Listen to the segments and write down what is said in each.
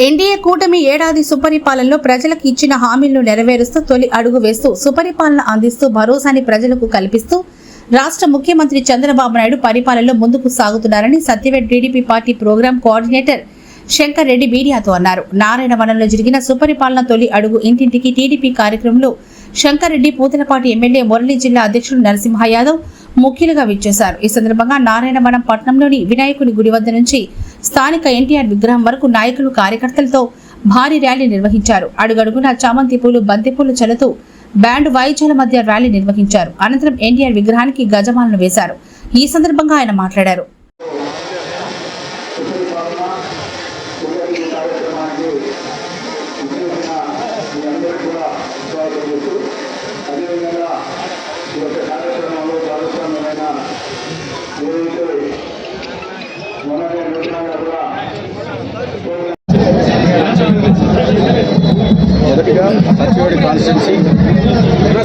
NDA కూటమి ఏడాది సుపరిపాలనలో ప్రజలకు ఇచ్చిన హామీలను నెరవేరుస్తూ తొలి అడుగు వేస్తూ సుపరిపాలన అందిస్తూ భరోసాని ప్రజలకు కల్పిస్తూ రాష్ట్ర ముఖ్యమంత్రి చంద్రబాబు నాయుడు పరిపాలనలో ముందుకు సాగుతున్నారని Satyavedu TDP party programme coordinator Shankar Reddy మీడియాతో అన్నారు. నారాయణవనంలో జరిగిన సుపరిపాలన తొలి అడుగు ఇంటింటికి టీడీపీ కార్యక్రమంలో శంకర్ రెడ్డి, పూతలపాటి ఎమ్మెల్యే మురళీ, జిల్లా అధ్యక్షుడు నరసింహ యాదవ్ ముఖ్యులుగా విచ్చేశారు. ఈ సందర్భంగా నారాయణవనం పట్టణంలోని వినాయకుని గుడి వద్ద నుంచి స్థానిక ఎన్టీఆర్ విగ్రహం వరకు నాయకులు, కార్యకర్తలతో భారీ ర్యాలీ నిర్వహించారు. అడుగడుగున చామంతి పూలు, బంతిపూలు చల్లుతూ బ్యాండ్ వాయిద్యాల మధ్య ర్యాలీ నిర్వహించారు. అనంతరం ఎన్టీఆర్ విగ్రహానికి గజమాలను వేశారు. ఈ సందర్భంగా ఆయన మాట్లాడారు. మొదటిగా సత్యవేడ్ కాన్స్టిట్యున్సీ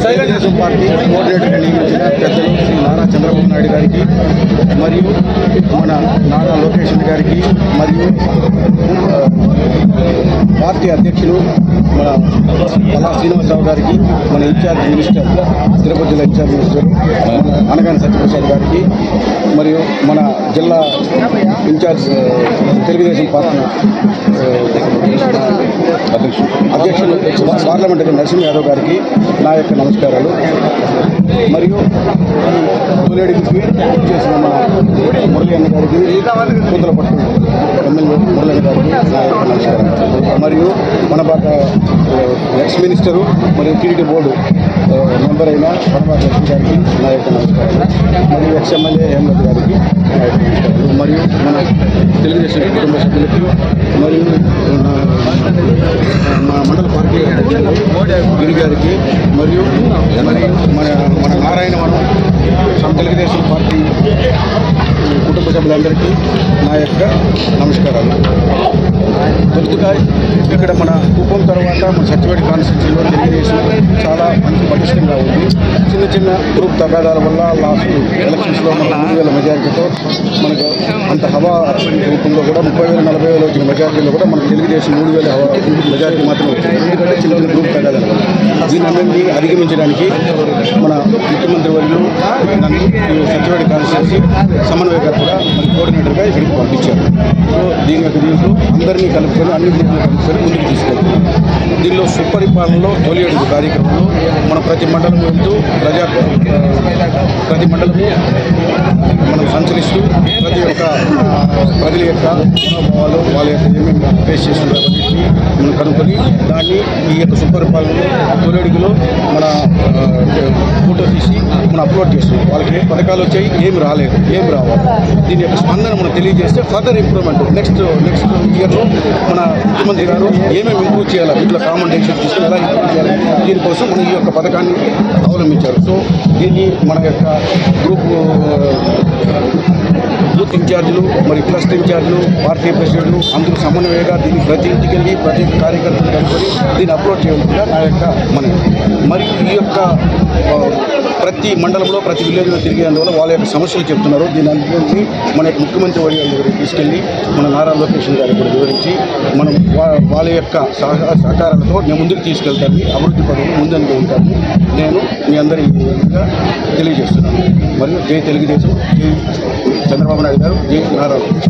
తెలుగుదేశం పార్టీ కోఆర్డినేటర్గా నియమించిన పెద్దలు శ్రీ నారా చంద్రబాబు నాయుడు గారికి మరియు మన నారా లోకేష్ గారికి మరియు పార్టీ అధ్యక్షులు మన పల్లా శ్రీనివాసరావు గారికి, మన ఇన్ఛార్జ్ మినిస్టర్ తిరుపతి జిల్లా ఇన్ఛార్జ్ మినిస్టర్ అనగాని సత్యప్రసాద్ గారికి మరియు మన జిల్లా ఇన్ఛార్జ్ తెలుగుదేశం పార్టీ అధ్యక్షులు పార్లమెంటరీ నరసింహ యాదవ్ గారికి నా యొక్క నమస్కారాలు. మరియు తొలేడికి చేసిన మన మురళీ అన్న గారికి, పూతలపట్టు ఎమ్మెల్యే మురళీ అన్న గారికి నా యొక్క నమస్కారాలు. మరియు మన బాట ఎక్స్ మినిస్టరు మరియు టీడీపీ బోర్డు మెంబర్ అయిన వనబాట లక్ష్మి గారికి నా యొక్క నమస్కారాలు. మరియు ఎక్స్ ఎమ్మెల్యే హేమలత గారికి నా యొక్క నమస్కారాలు. మరియు మన తెలుగుదేశం కుటుంబ సభ్యులకి మరియు మా మండల పార్టీ గిరి గారికి మరియు మన నారాయణవనం తెలుగుదేశం పార్టీ కుటుంబ సభ్యులందరికీ నా యొక్క నమస్కారాలు. తొలుతుగా ఇక్కడ మన కుప్పం తర్వాత మన సత్యవేడ్ కాన్స్టిట్యున్సీలో తెలుగుదేశం చాలా మంచి పటిష్టంగా ఉంది. చిన్న చిన్న గ్రూప్ తగాదాల వల్ల లాస్ట్ ఎలక్షన్స్లో మన 3,000 మెజారిటీతో మనకు అంత హవా రూపంలో కూడా 30,000 40,000 వచ్చిన మెజారిటీలో కూడా మనకు తెలుగుదేశం 3,000 మెజారిటీ మాత్రమే వచ్చింది. ఎందుకంటే చిన్న చిన్న గ్రూప్ తగాదాల వల్ల దీనందరినీ అధిగమించడానికి మన ముఖ్యమంత్రి వర్యులు నన్ను సత్యవేడ్ కాన్స్టిట్యున్సీ సమన్వయకర్తగా మరి కోఆర్డినేటర్గా ఇక్కడికి పంపించారు. సో దీంట్లో అందరినీ కలుపుకొని అన్ని గ్రూపులు కలుపుకొని ముందుకు తీసుకెళ్తాం. దీనిలో సుపరిపాలనలో తొలి అడుగు కార్యక్రమంలో మనం ప్రతి మండలం వెళ్తూ ప్రతి మండలము మనం సంచరిస్తూ ప్రతి ఒక్క ప్రజల యొక్క మనోభావాలు, వాళ్ళ యొక్క ఏమేమి ఫేస్ చేస్తున్నారు అన్నింటినీ మనం కనుక్కొని దాన్ని ఈ యొక్క సుపరిపాలనలో తొలి అడుగులో మన ఫోటో తీసి మనం అప్లోడ్ చేస్తున్నాం. వాళ్ళకి ఏ పథకాలు వచ్చాయి, ఏమి రాలేదు, ఏమి రావాలి, దీని యొక్క స్పందన మనం తెలియజేస్తే ఫర్దర్ ఇంప్రూవ్మెంట్ నెక్స్ట్ ఇయర్లో మన ముఖ్యమంత్రి గారు ఏమేమి ఇంప్రూవ్ చేయాలి, వీటిలో కామన్ డెసిషన్ తీసుకుని ఎలా ఇంప్రూవ్ చేయాలి, దీనికోసం మనం ఈ యొక్క పథకాన్ని అవలంబించారు. సో దీన్ని మన యొక్క గ్రూప్ బూత్ ఇన్ఛార్జీలు మరియు క్లస్టర్ ఇన్ఛార్జీలు, పార్టీ ప్రెసిడెంట్లు అందరూ సమన్వయంగా దీన్ని ప్రతి ఇంటికి వెళ్ళి ప్రతి కార్యకర్తలు కనుకొని దీన్ని అప్లోడ్ చేయవలసిందిగా నా యొక్క మరియు ఈ యొక్క ప్రతి మండలంలో ప్రతి విలేజ్లో తిరిగేందువల్ల వాళ్ళ యొక్క సమస్యలు చెప్తున్నారు. దీని అందుకని మన యొక్క ముఖ్యమంత్రి వర్యుల దగ్గరికి తీసుకెళ్ళి మన నారా లోకేష్ గారికి కూడా వివరించి మనం వాళ్ళ యొక్క సహకారాలతో నేను ముందుకు తీసుకెళ్తాను, అభివృద్ధి పదవులు ముందంగా ఉంటాను నేను మీ అందరి తెలియజేస్తున్నాను. మరియు జై తెలుగుదేశం, జై చంద్రబాబు నాయుడు గారు, జై నారా లోకేష్.